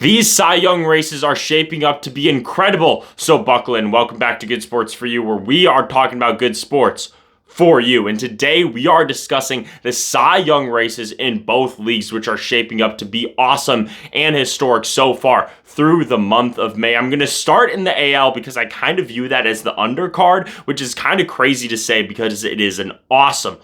These Cy Young races are shaping up to be incredible, so buckle in. Welcome back to Good Sports for You, where we are talking about good sports for you. And today we are discussing the Cy Young races in both leagues, which are shaping up to be awesome and historic so far through the month of May. I'm going to start in the AL because I kind of view that as the undercard, which is kind of crazy to say because it is an awesome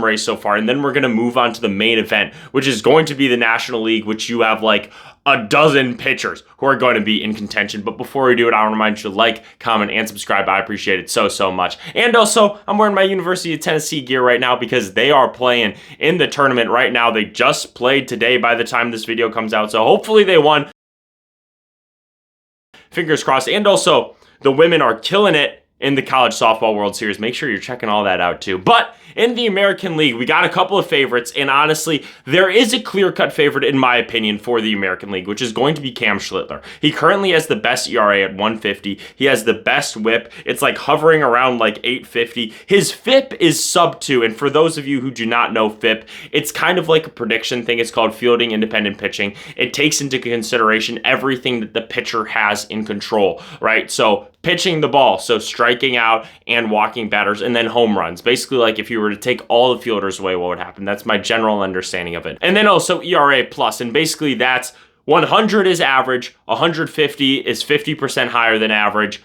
race so far. And then we're going to move on to the main event, which is going to be the National League, which you have like a dozen pitchers who are going to be in contention. But before we do it, I want to remind you to like, comment, and subscribe. I appreciate it so much. And also, I'm wearing my University of Tennessee gear right now because they are playing in the tournament right now. They just played today by the time this video comes out, so hopefully they won. Fingers crossed. And also, the women are killing it in the College Softball World Series. Make sure you're checking all that out too. But in the American League, we got a couple of favorites, and honestly, there is a clear-cut favorite, in my opinion, for the American League, which is going to be Cam Schlittler. He currently has the best ERA at 150. He has the best whip. It's like hovering around like 850. His FIP is sub 2, and for those of you who do not know FIP, it's kind of like a prediction thing. It's called fielding independent pitching. It takes into consideration everything that the pitcher has in control, right? So pitching the ball, so striking out and walking batters, and then home runs. Basically, like if you were to take all the fielders away, what would happen? That's my general understanding of it. And then also ERA plus, and basically that's 100 is average, 150 is 50% higher than average,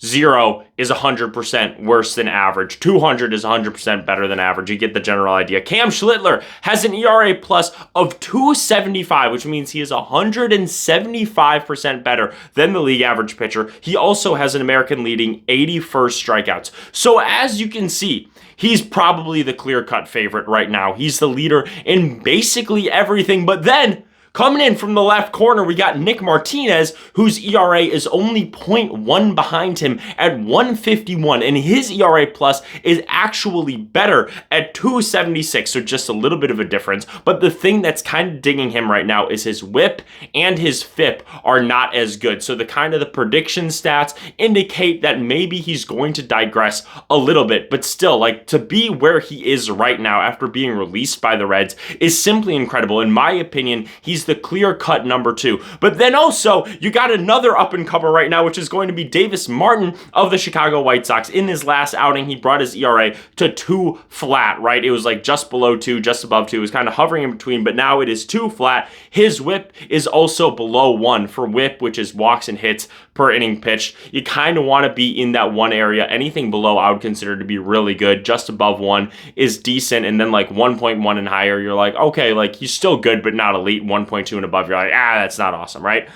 0 is 100% worse than average, 200 is 100% better than average. You get the general idea. Cam Schlittler has an ERA plus of 275, which means he is 175% better than the league average pitcher. He also has an American leading 81st strikeouts. So as you can see, he's probably the clear-cut favorite right now. He's the leader in basically everything, but then coming in from the left corner, we got Nick Martinez, whose ERA is only 0.1 behind him at 151, and his ERA plus is actually better at 276, so just a little bit of a difference. But the thing that's kind of dinging him right now is his whip and his FIP are not as good. So the prediction stats indicate that maybe he's going to digress a little bit, but still, like, to be where he is right now after being released by the Reds is simply incredible. In my opinion, he's the clear-cut number 2. But then also, you got another up-and-comer right now, which is going to be Davis Martin of the Chicago White Sox. In his last outing, he brought his ERA to 2 flat, right? It was like just below 2, just above 2. It was kind of hovering in between, but now it is 2 flat. His whip is also below 1 for whip, which is walks and hits per inning pitched. You kind of want to be in that 1 area. Anything below, I would consider to be really good. Just above 1 is decent, and then like 1.1 and higher, you're like, okay, like he's still good, but not elite. 1.2 and above, you're like, that's not awesome, right?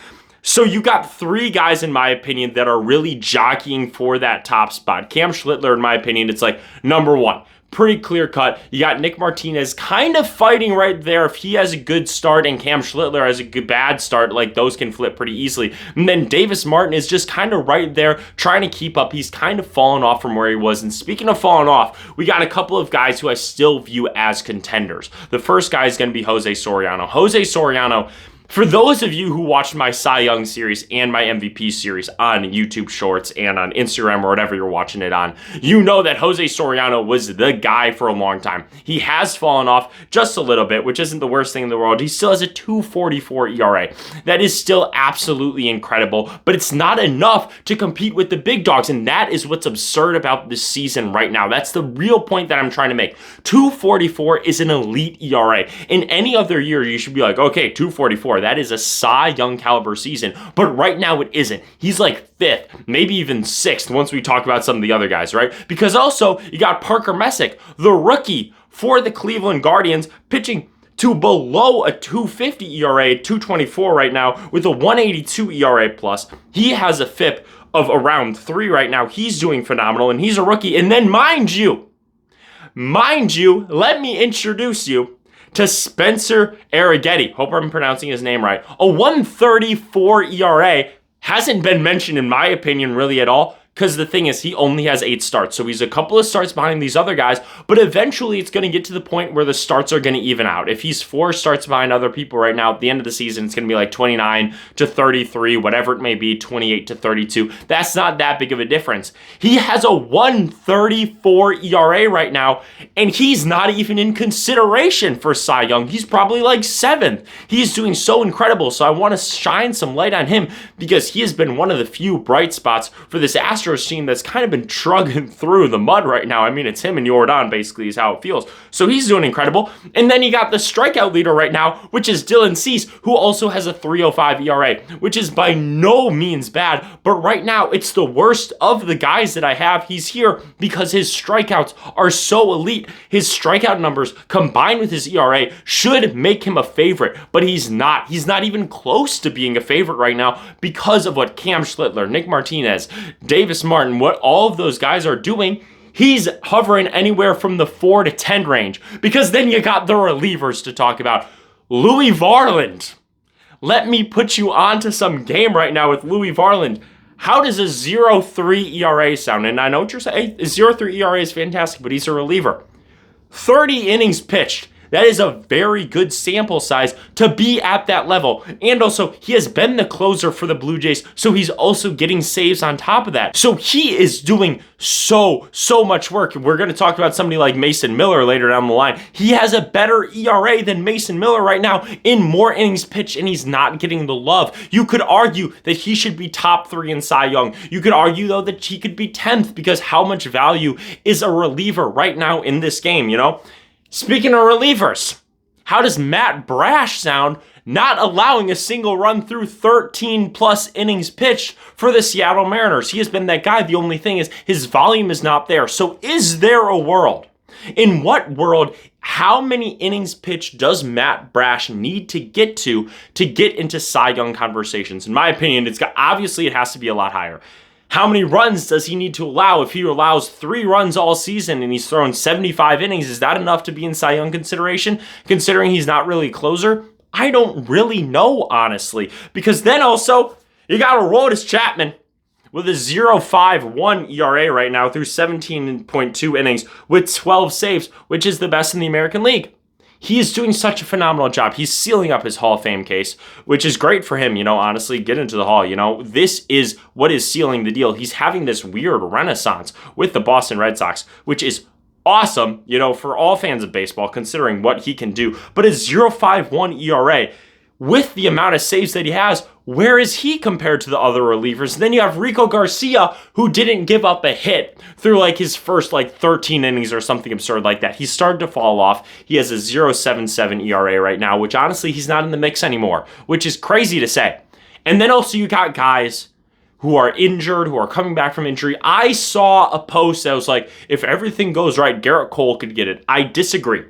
So you got 3 guys, in my opinion, that are really jockeying for that top spot. Cam Schlittler, in my opinion, it's like number 1. Pretty clear cut. You got Nick Martinez kind of fighting right there. If he has a good start and Cam Schlittler has a bad start, like those can flip pretty easily. And then Davis Martin is just kind of right there trying to keep up. He's kind of fallen off from where he was. And speaking of falling off, we got a couple of guys who I still view as contenders. The first guy is going to be Jose Soriano. Jose Soriano, for those of you who watched my Cy Young series and my MVP series on YouTube Shorts and on Instagram or whatever you're watching it on, you know that Jose Soriano was the guy for a long time. He has fallen off just a little bit, which isn't the worst thing in the world. He still has a 2.44 ERA. That is still absolutely incredible, but it's not enough to compete with the big dogs, and that is what's absurd about this season right now. That's the real point that I'm trying to make. 2.44 is an elite ERA. In any other year, you should be like, okay, 2.44. That is a Cy Young caliber season, but right now it isn't. He's like 5th, maybe even 6th once we talk about some of the other guys, right? Because also, you got Parker Messick, the rookie for the Cleveland Guardians, pitching to below a 2.50 ERA, 2.24 right now, with a 1.82 ERA plus. He has a FIP of around 3 right now. He's doing phenomenal, and he's a rookie. And then mind you, let me introduce you to Spencer Arrighetti. Hope I'm pronouncing his name right. A 1.34 ERA hasn't been mentioned, in my opinion, really at all. because the thing is, he only has 8 starts. So he's a couple of starts behind these other guys, but eventually it's going to get to the point where the starts are going to even out. If he's 4 starts behind other people right now, at the end of the season, it's going to be like 29 to 33, whatever it may be, 28 to 32. That's not that big of a difference. He has a 1.34 ERA right now, and he's not even in consideration for Cy Young. He's probably like 7th. He's doing so incredible, so I want to shine some light on him because he has been one of the few bright spots for this Astros team that's kind of been trudging through the mud right now. I mean, it's him and Jordan basically is how it feels. So he's doing incredible. And then you got the strikeout leader right now, which is Dylan Cease, who also has a 3.05 ERA, which is by no means bad. But right now, it's the worst of the guys that I have. He's here because his strikeouts are so elite. His strikeout numbers combined with his ERA should make him a favorite, but he's not. He's not even close to being a favorite right now because of what Cam Schlittler, Nick Martinez, Davis Martin, what all of those guys are doing. He's hovering anywhere from the 4 to 10 range, because then you got the relievers to talk about. Louis Varland. Let me put you onto some game right now with Louis Varland. How does a 0.3 ERA sound? And I know what you're saying. 0.3 ERA is fantastic, but he's a reliever. 30 innings pitched. That is a very good sample size to be at that level. And also, he has been the closer for the Blue Jays, so he's also getting saves on top of that. So he is doing so much work. We're going to talk about somebody like Mason Miller later down the line. He has a better ERA than Mason Miller right now in more innings pitched, and he's not getting the love. You could argue that he should be top 3 in Cy Young. You could argue, though, that he could be 10th because how much value is a reliever right now in this game, you know? Speaking of relievers, how does Matt Brash sound not allowing a single run through 13 plus innings pitched for the Seattle Mariners? He has been that guy. The only thing is his volume is not there. So is there a world? In what world, how many innings pitched does Matt Brash need to get into Cy Young conversations? In my opinion, obviously it has to be a lot higher. How many runs does he need to allow? If he allows 3 runs all season and he's thrown 75 innings, is that enough to be in Cy Young consideration, considering he's not really a closer? I don't really know, honestly, because then also, you got Aroldis Chapman with a 0.51 ERA right now through 17.2 innings with 12 saves, which is the best in the American League. He is doing such a phenomenal job. He's sealing up his Hall of Fame case, which is great for him, honestly, get into the Hall, This is what is sealing the deal. He's having this weird renaissance with the Boston Red Sox, which is awesome, for all fans of baseball, considering what he can do. But his 0.51 ERA, with the amount of saves that he has, where is he compared to the other relievers? And then you have Rico Garcia, who didn't give up a hit through his first 13 innings or something absurd like that. He started to fall off. He has a 0.77 ERA right now, which honestly, he's not in the mix anymore, which is crazy to say. And then also you got guys who are injured, who are coming back from injury. I saw a post that was like, if everything goes right, Garrett Cole could get it. I disagree,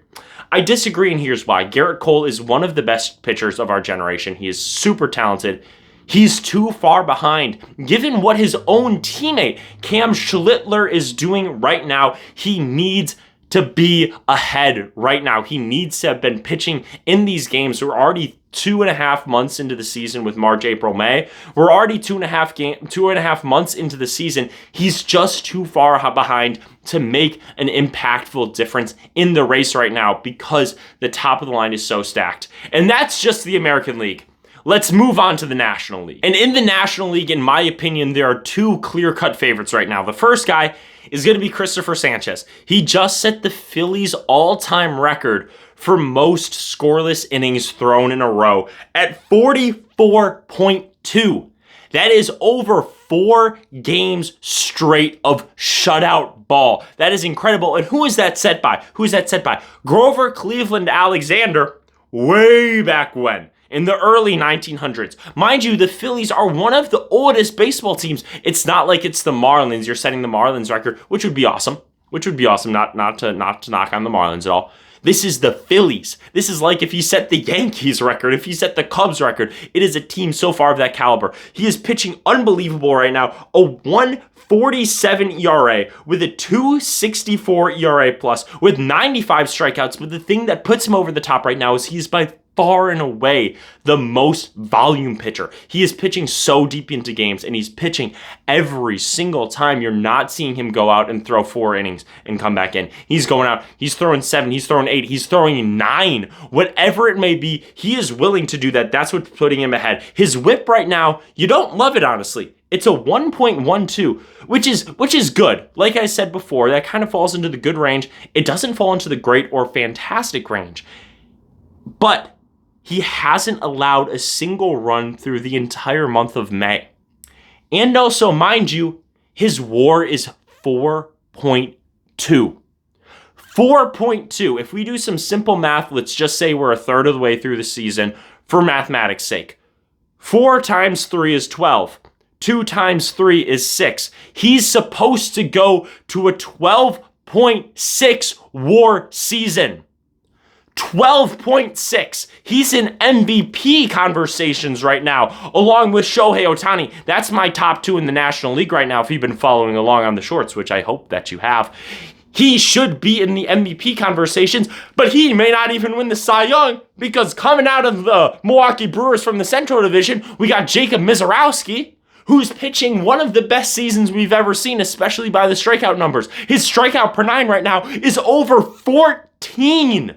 and here's why. Garrett Cole is one of the best pitchers of our generation. He is super talented. He's too far behind. Given what his own teammate, Cam Schlittler, is doing right now, he needs to be ahead right now. He needs to have been pitching in these games. We're already 2.5 months into the season with March, April, May. We're already 2.5 months into the season. He's just too far behind to make an impactful difference in the race right now because the top of the line is so stacked. And that's just the American League. Let's move on to the National League. And in the National League, in my opinion, there are 2 clear-cut favorites right now. The first guy is going to be Christopher Sanchez. He just set the Phillies' all-time record for most scoreless innings thrown in a row at 44.2. That is over 4 games straight of shutout ball. That is incredible. And who is that set by? Grover Cleveland Alexander, way back when, in the early 1900s. Mind you, the Phillies are one of the oldest baseball teams. It's not like it's the Marlins. You're setting the Marlins record, which would be awesome. Not to knock on the Marlins at all. This is the Phillies. This is like if you set the Yankees record, if you set the Cubs record. It is a team so far of that caliber. He is pitching unbelievable right now. A 1.47 ERA with a 2.64 ERA plus with 95 strikeouts. But the thing that puts him over the top right now is he's by far and away the most volume pitcher. He is pitching so deep into games, and he's pitching every single time. You're not seeing him go out and throw 4 innings and come back in. He's going out, he's throwing 7, he's throwing 8, he's throwing 9. Whatever it may be, he is willing to do that. That's what's putting him ahead. His whip right now, you don't love it, honestly. It's a 1.12, which is good. Like I said before, that kind of falls into the good range. It doesn't fall into the great or fantastic range. But he hasn't allowed a single run through the entire month of May. And also, mind you, his WAR is 4.2. 4.2. If we do some simple math, let's just say we're a third of the way through the season for mathematics' sake. 4 times 3 is 12. 2 times 3 is 6. He's supposed to go to a 12.6 WAR season. 12.6. He's in MVP conversations right now, along with Shohei Ohtani. That's my top 2 in the National League right now, if you've been following along on the shorts, which I hope that you have. He should be in the MVP conversations, but he may not even win the Cy Young, because coming out of the Milwaukee Brewers from the Central Division, we got Jacob Misiorowski, who's pitching one of the best seasons we've ever seen, especially by the strikeout numbers. His strikeout per 9 right now is over 14.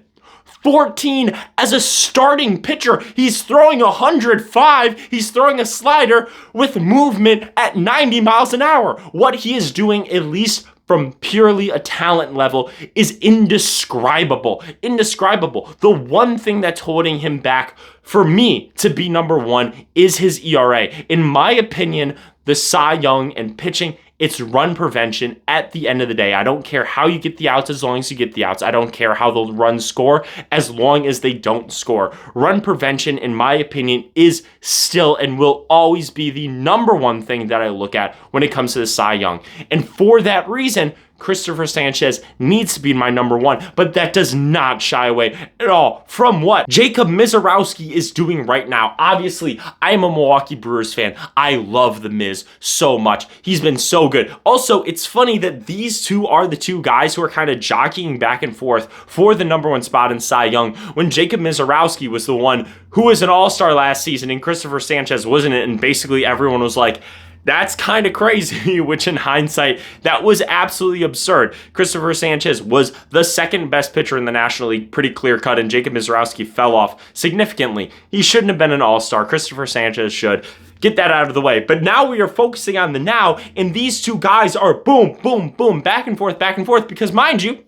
14 as a starting pitcher. He's throwing 105. He's throwing a slider with movement at 90 miles an hour. What he is doing, at least from purely a talent level, is indescribable. Indescribable. The one thing that's holding him back for me to be number 1 is his ERA. In my opinion, the Cy Young and pitching, it's run prevention at the end of the day. I don't care how you get the outs as long as you get the outs. I don't care how the runs score as long as they don't score. Run prevention, in my opinion, is still and will always be the number 1 thing that I look at when it comes to the Cy Young. And for that reason, Christopher Sanchez needs to be my number 1, but that does not shy away at all from what Jacob Misiorowski is doing right now. Obviously, I am a Milwaukee Brewers fan. I love the Miz so much. He's been so good. Also, it's funny that these two are the 2 guys who are kind of jockeying back and forth for the number 1 spot in Cy Young, when Jacob Misiorowski was the one who was an all-star last season and Christopher Sanchez wasn't it, and basically everyone was like, that's kind of crazy, which in hindsight, that was absolutely absurd. Christopher Sanchez was the 2nd best pitcher in the National League, pretty clear-cut, and Jacob Misiorowski fell off significantly. He shouldn't have been an all-star. Christopher Sanchez should. Get that out of the way. But now we are focusing on the now, and these 2 guys are boom, boom, boom, back and forth, because mind you,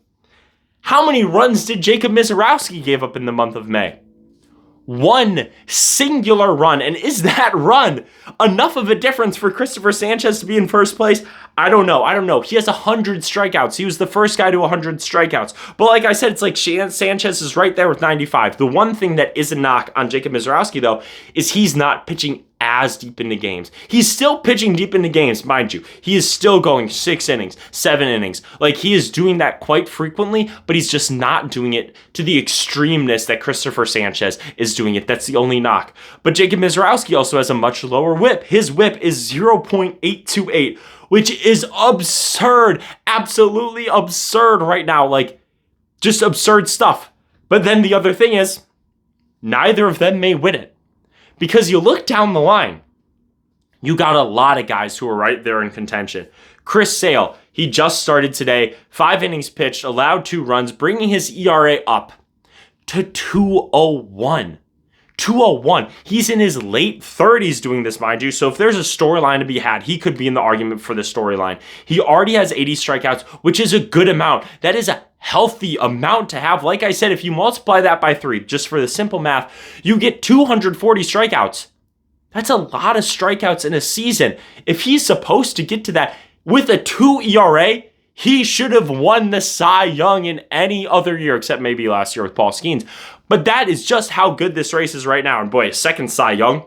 how many runs did Jacob Misiorowski give up in the month of May? 1 singular run. And is that run enough of a difference for Christopher Sanchez to be in first place? I don't know. He has 100 strikeouts. He was the first guy to 100 strikeouts. But like I said, it's like Sanchez is right there with 95. The one thing that is a knock on Jacob Misiorowski, though, is he's not pitching as deep into games. He's still pitching deep into games, mind you. He is still going 6 innings, 7 innings. Like, he is doing that quite frequently, but he's just not doing it to the extremeness that Christopher Sanchez is doing it. That's the only knock. But Jacob Misiorowski also has a much lower whip. His whip is 0.828, which is absurd. Absolutely absurd right now. Like, just absurd stuff. But then the other thing is, neither of them may win it. Because you look down the line, you got a lot of guys who are right there in contention. Chris Sale, he just started today, 5 innings pitched, allowed 2 runs, bringing his ERA up to 2.01. 2.01. He's in his late 30s doing this, mind you. So if there's a storyline to be had, he could be in the argument for the storyline. He already has 80 strikeouts, which is a good amount. That is a healthy amount to have. Like I said, if you multiply that by 3, just for the simple math, you get 240 strikeouts. That's a lot of strikeouts in a season. If he's supposed to get to that with a 2 ERA, he should have won the Cy Young in any other year, except maybe last year with Paul Skeens. But that is just how good this race is right now. And boy, a 2nd Cy Young.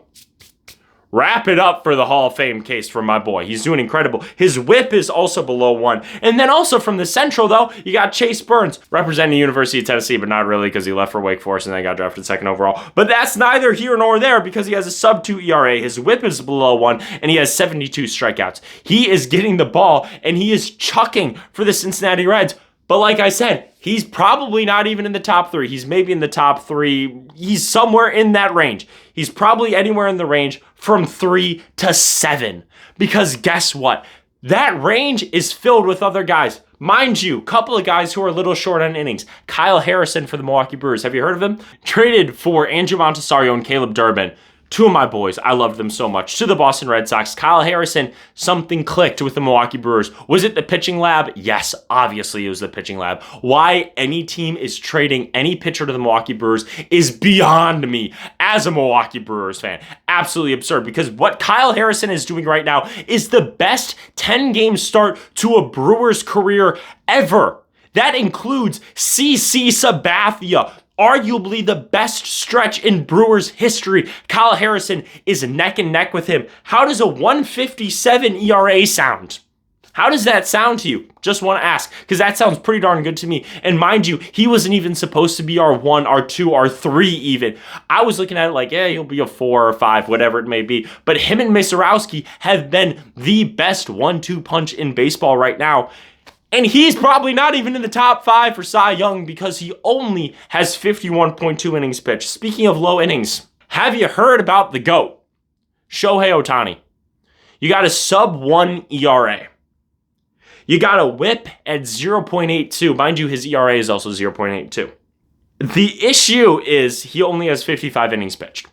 Wrap it up for the Hall of Fame case for my boy. He's doing incredible. His whip is also below 1. And then also from the Central, though, you got Chase Burns, representing the University of Tennessee, but not really because he left for Wake Forest and then got drafted 2nd overall. But that's neither here nor there because he has a sub-2 ERA. His whip is below 1, and he has 72 strikeouts. He is getting the ball, and he is chucking for the Cincinnati Reds. But like I said, he's probably not even in the top 3. He's maybe in the top 3. He's somewhere in that range. He's probably anywhere in the range from 3 to 7. Because guess what? That range is filled with other guys. Mind you, a couple of guys who are a little short on innings. Kyle Harrison for the Milwaukee Brewers. Have you heard of him? Traded for Andrew Montesario and Caleb Durbin. Two of my boys, I loved them so much. To the Boston Red Sox, Kyle Harrison, something clicked with the Milwaukee Brewers. Was it the pitching lab? Yes, obviously it was the pitching lab. Why any team is trading any pitcher to the Milwaukee Brewers is beyond me as a Milwaukee Brewers fan. Absolutely absurd, because what Kyle Harrison is doing right now is the best 10-game start to a Brewers career ever. That includes CC Sabathia, arguably the best stretch in Brewers history. Kyle Harrison is neck and neck with him. How does a 157 ERA sound? How does that sound to you? Just want to ask, because that sounds pretty darn good to me. And mind you, he wasn't even supposed to be our 1, our 2, our 3 even. I was looking at it like, he'll be a 4 or 5, whatever it may be. But him and Mazeroski have been the best 1-2 punch in baseball right now. And he's probably not even in the top 5 for Cy Young because he only has 51.2 innings pitched. Speaking of low innings, have you heard about the GOAT? Shohei Ohtani. You got a sub-1 ERA. You got a whip at 0.82. Mind you, his ERA is also 0.82. The issue is he only has 55 innings pitched.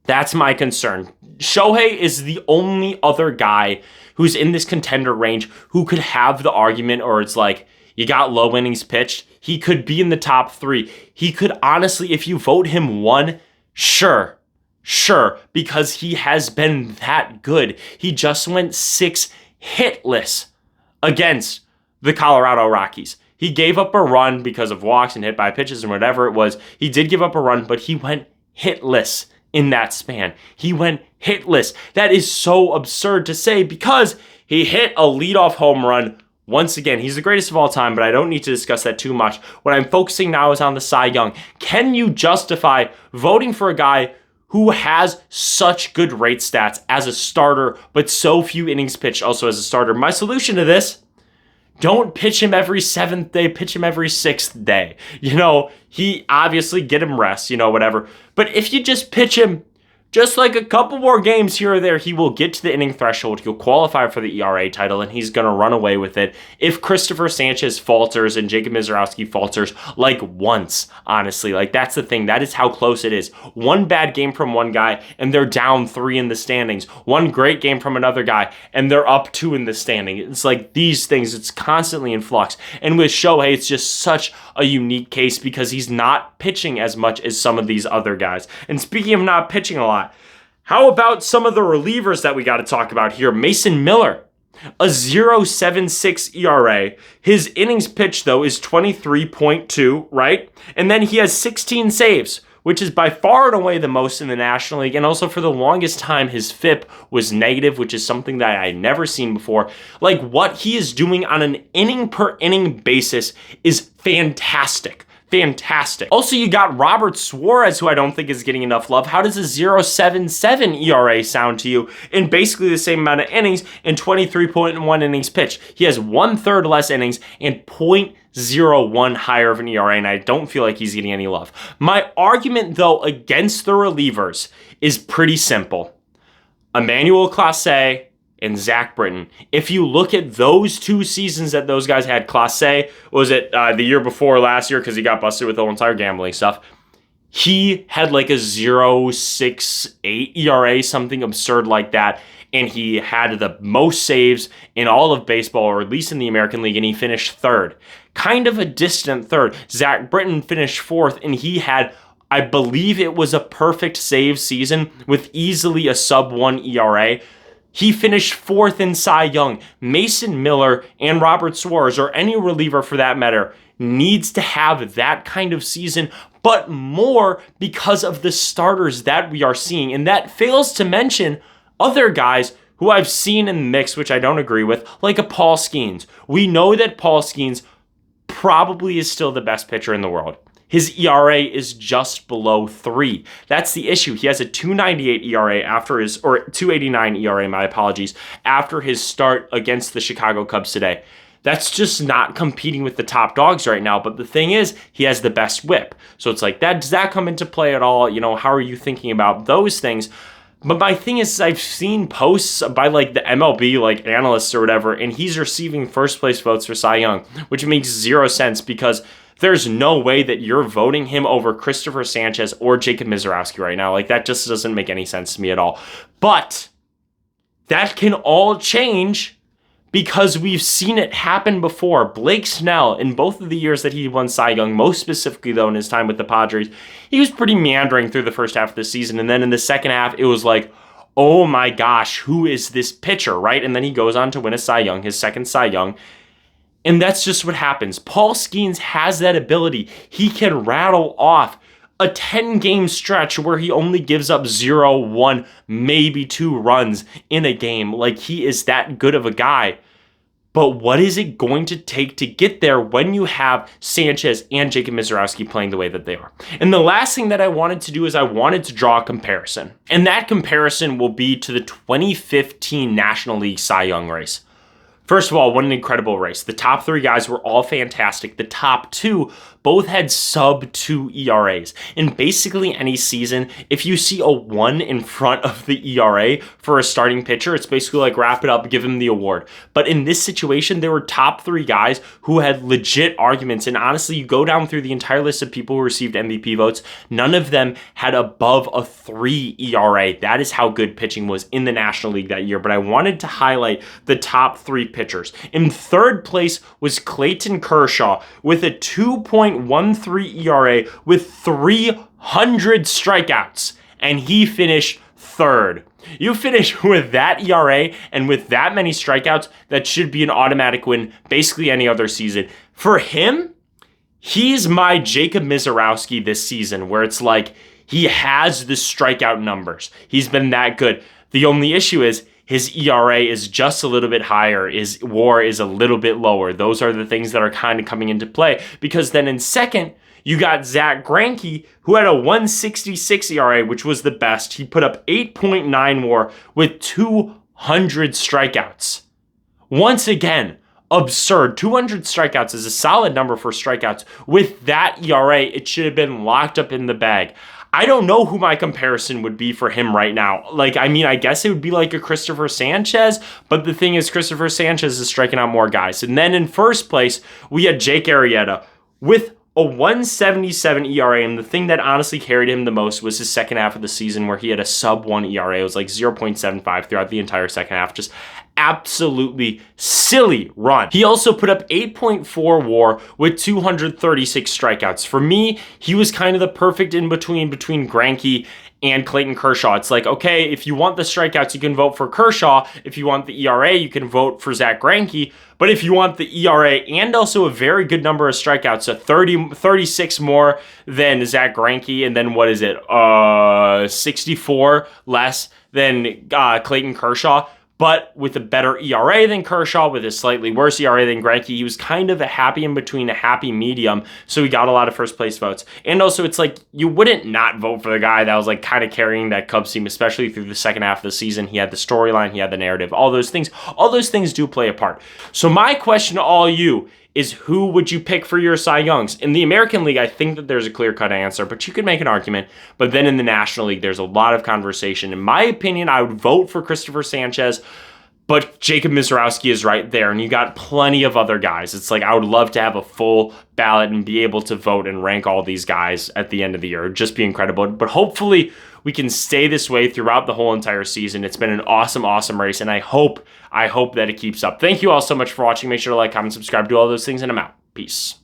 That's my concern. Shohei is the only other guy who's in this contender range who could have the argument, or it's like, you got low innings pitched. He could be in the top 3. He could honestly, if you vote him 1, sure, because he has been that good. He just went 6 hitless against the Colorado Rockies. He gave up a run because of walks and hit by pitches and whatever it was. He did give up a run, but he went hitless in that span. He went hitless. That is so absurd to say because he hit a leadoff home run. Once again, he's the greatest of all time, but I don't need to discuss that too much. What I'm focusing now is on the Cy Young. Can you justify voting for a guy who has such good rate stats as a starter, but so few innings pitched also as a starter? My solution to this: don't pitch him every 7th day, pitch him every 6th day. He obviously get him rest, whatever. But if you just pitch him just like a couple more games here or there, he will get to the inning threshold. He'll qualify for the ERA title, and he's going to run away with it. If Christopher Sanchez falters and Jacob Mazeroski falters, like once, honestly, like that's the thing. That is how close it is. One bad game from one guy, and they're down 3 in the standings. One great game from another guy, and they're up 2 in the standing. It's like these things, it's constantly in flux. And with Shohei, it's just such a unique case because he's not pitching as much as some of these other guys. And speaking of not pitching a lot, how about some of the relievers that we got to talk about here? Mason Miller, a 0.76 ERA. His innings pitched, though, is 23.2, right? And then he has 16 saves, which is by far and away the most in the National League. And also for the longest time, his FIP was negative, which is something that I had never seen before. Like, what he is doing on an inning-per-inning basis is fantastic. Fantastic. Also, you got Robert Suarez, who I don't think is getting enough love. How does a 0.77 ERA sound to you in basically the same amount of innings and 23.1 innings pitched? He has 1/3 less innings and 0.01 higher of an ERA, and I don't feel like he's getting any love. My argument, though, against the relievers is pretty simple. Emmanuel Clase and Zach Britton. If you look at those 2 seasons that those guys had, Clase, was it the year before last year because he got busted with the whole entire gambling stuff, he had like a 0.68 ERA, something absurd like that, and he had the most saves in all of baseball, or at least in the American League, and he finished 3rd. Kind of a distant 3rd. Zach Britton finished 4th, and he had, I believe it was a perfect save season with easily a sub-1 ERA. He finished 4th in Cy Young. Mason Miller and Robert Suarez, or any reliever for that matter, needs to have that kind of season, but more because of the starters that we are seeing. And that fails to mention other guys who I've seen in the mix, which I don't agree with, like a Paul Skeens. We know that Paul Skeens probably is still the best pitcher in the world. His ERA is just below 3. That's the issue. He has a 2.98 ERA after his, or 2.89 ERA, my apologies, after his start against the Chicago Cubs today. That's just not competing with the top dogs right now. But the thing is, he has the best whip. So it's like, does that come into play at all? How are you thinking about those things? But my thing is, I've seen posts by like the MLB like analysts or whatever, and he's receiving first place votes for Cy Young, which makes zero sense because there's no way that you're voting him over Christopher Sanchez or Jacob Misiorowski right now. Like, that just doesn't make any sense to me at all. But that can all change because we've seen it happen before. Blake Snell, in both of the years that he won Cy Young, most specifically though in his time with the Padres, he was pretty meandering through the first half of the season. And then in the second half, it was like, oh my gosh, who is this pitcher, right? And then he goes on to win a Cy Young, his second Cy Young. And that's just what happens. Paul Skeens has that ability. He can rattle off a 10-game stretch where he only gives up 0, 1, maybe 2 runs in a game. Like, he is that good of a guy. But what is it going to take to get there when you have Sanchez and Jacob Misiorowski playing the way that they are? And the last thing that I wanted to do is I wanted to draw a comparison. And that comparison will be to the 2015 National League Cy Young race. First of all, what an incredible race. The top 3 guys were all fantastic. The top 2 both had sub-2 ERAs. In basically any season, if you see a 1 in front of the ERA for a starting pitcher, it's basically like wrap it up, give him the award. But in this situation, there were top 3 guys who had legit arguments. And honestly, you go down through the entire list of people who received MVP votes, none of them had above a 3 ERA. That is how good pitching was in the National League that year. But I wanted to highlight the top 3 pitchers. In third place was Clayton Kershaw with a 2.13 ERA with 300 strikeouts, and he finished third. You finish with that ERA and with that many strikeouts, that should be an automatic win basically any other season. For him, he's my Jacob Misiorowski this season, where it's like he has the strikeout numbers. He's been that good. The only issue is his ERA is just a little bit higher, his WAR is a little bit lower. Those are the things that are kind of coming into play, because then in second, you got Zach Greinke, who had a 1.66 ERA, which was the best. He put up 8.9 WAR with 200 strikeouts. Once again, absurd. 200 strikeouts is a solid number for strikeouts. With that ERA, it should have been locked up in the bag. I don't know who my comparison would be for him right now. Like, I mean, I guess it would be like a Christopher Sanchez, but the thing is, Christopher Sanchez is striking out more guys. And then in first place, we had Jake Arrieta with a 1.77 ERA, and the thing that honestly carried him the most was his second half of the season, where he had a sub-1 ERA. It was like 0.75 throughout the entire second half. Just absolutely silly run. He also put up 8.4 WAR with 236 strikeouts. For me, he was kind of the perfect in-between between Greinke and Clayton Kershaw. It's like, okay, if you want the strikeouts, you can vote for Kershaw. If you want the ERA, you can vote for Zach Greinke. But if you want the ERA and also a very good number of strikeouts, so 36 more than Zach Greinke, and then what is it, 64 less than Clayton Kershaw, but with a better ERA than Kershaw, with a slightly worse ERA than Greinke, he was kind of a happy in between, a happy medium, so he got a lot of first place votes. And also, it's like, you wouldn't not vote for the guy that was like kind of carrying that Cubs team, especially through the second half of the season. He had the storyline, he had the narrative, all those things do play a part. So my question to all you is, who would you pick for your Cy Youngs? In the American League, I think that there's a clear-cut answer, but you could make an argument. But then in the National League, there's a lot of conversation. In my opinion, I would vote for Christopher Sanchez, but Jacob Misiorowski is right there, and you got plenty of other guys. It's like, I would love to have a full ballot and be able to vote and rank all these guys at the end of the year. It'd just be incredible. But hopefully we can stay this way throughout the whole entire season. It's been an awesome, awesome race, and I hope that it keeps up. Thank you all so much for watching. Make sure to like, comment, subscribe, do all those things, and I'm out. Peace.